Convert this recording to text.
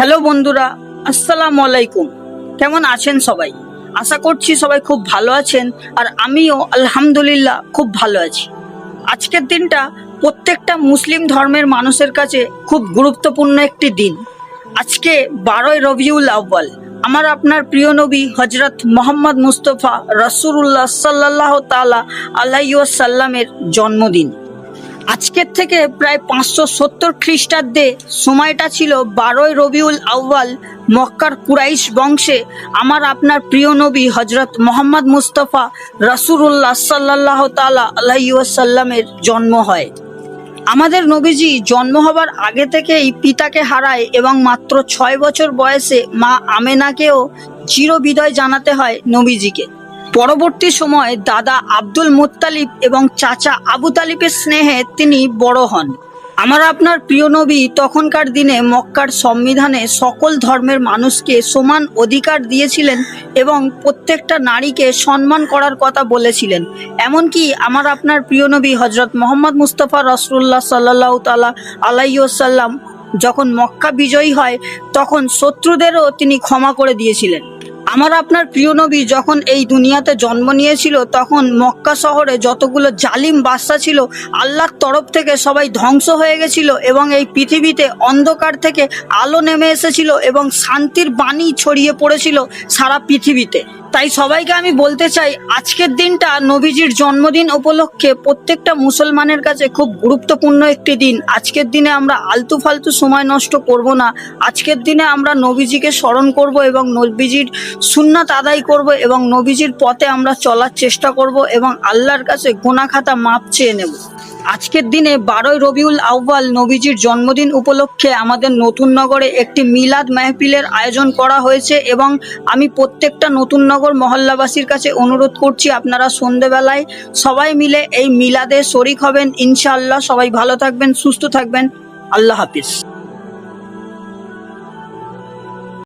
Hello বন্ধুরা, আসসালামু আলাইকুম। কেমন আছেন সবাই? আশা করছি সবাই খুব ভালো আছেন, আর আমিও আলহামদুলিল্লাহ খুব ভালো আছি। আজকের দিনটা প্রত্যেকটা মুসলিম ধর্মের মানুষের কাছে খুব গুরুত্বপূর্ণ একটি দিন। আজকে 12ই রবিউল আউয়াল, আমার আপনার প্রিয় নবী হজরত মোহাম্মদ মুস্তফা রাসূলুল্লাহ সাল্লাল্লাহু তাআলা আলাইহি ওয়াসাল্লামের জন্মদিন। আজকের থেকে প্রায় 570 খ্রিস্টাব্দে সময়টা ছিল 12ই রবিউল আউয়াল। মক্কার কুরাইশ বংশে আমার আপনার প্রিয় নবী হজরত মোহাম্মদ মুস্তফা রাসূলুল্লাহ সাল্লাল্লাহু তাআলা আলাইহি ওয়াসাল্লামের জন্ম হয়। আমাদের নবীজি জন্ম হবার আগে থেকেই পিতাকে হারায় এবং মাত্র 6 বছর বয়সে মা আমেনাকেও চিরবিদায় জানাতে হয় নবীজিকে। পরবর্তী সময়ে দাদা আব্দুল মুত্তালিব এবং চাচা আবু তালিবের স্নেহে তিনি বড় হন। আমার আপনার প্রিয় নবী তখনকার দিনে মক্কার সংবিধানে সকল ধর্মের মানুষকে সমান অধিকার দিয়েছিলেন এবং প্রত্যেকটা নারীকে সম্মান করার কথা বলেছিলেন। এমনকি আমার আপনার প্রিয় নবী হজরত মোহাম্মদ মুস্তফা রাসূলুল্লাহ সাল্লাল্লাহু তাআলা আলাইহি ওয়াসাল্লাম যখন মক্কা বিজয়ী হয় তখন শত্রুদেরও তিনি ক্ষমা করে দিয়েছিলেন। আমার আপনার প্রিয় নবী যখন এই দুনিয়াতে জন্ম নিয়েছিল তখন মক্কা শহরে যতগুলো জালিম বাদশা ছিল আল্লাহর তরফ থেকে সবাই ধ্বংস হয়ে গেছিল এবং এই পৃথিবীতে অন্ধকার থেকে আলো নেমে এসেছিল এবং শান্তির বাণী ছড়িয়ে পড়েছিল সারা পৃথিবীতে। তাই সবাইকে আমি বলতে চাই, আজকের দিনটা নবীজির জন্মদিন উপলক্ষে প্রত্যেকটা মুসলমানের কাছে খুব গুরুত্বপূর্ণ একটি দিন। আজকের দিনে আমরা আলতু ফালতু সময় নষ্ট করব না। আজকের দিনে আমরা নবীজিকে স্মরণ করব এবং নবীজির সুন্নাত আদায় করব এবং নবীজির পথে আমরা চলার চেষ্টা করব এবং আল্লাহর কাছে গুনাহ খাতা মাপ চেয়ে নেব। আজকের দিনে 12ই রবিউল আউয়াল নবীজির জন্মদিন উপলক্ষে আমাদের নতুন নগরে একটি মিলাদ মাহফিলের আয়োজন করা হয়েছে এবং আমি প্রত্যেকটা নতুন নগর মহল্লাবাসীর কাছে অনুরোধ করছি আপনারা সন্ধ্যেবেলায় সবাই মিলে এই মিলাদে শরিক হবেন ইনশাআল্লাহ। সবাই ভালো থাকবেন, সুস্থ থাকবেন। আল্লাহ হাফিজ।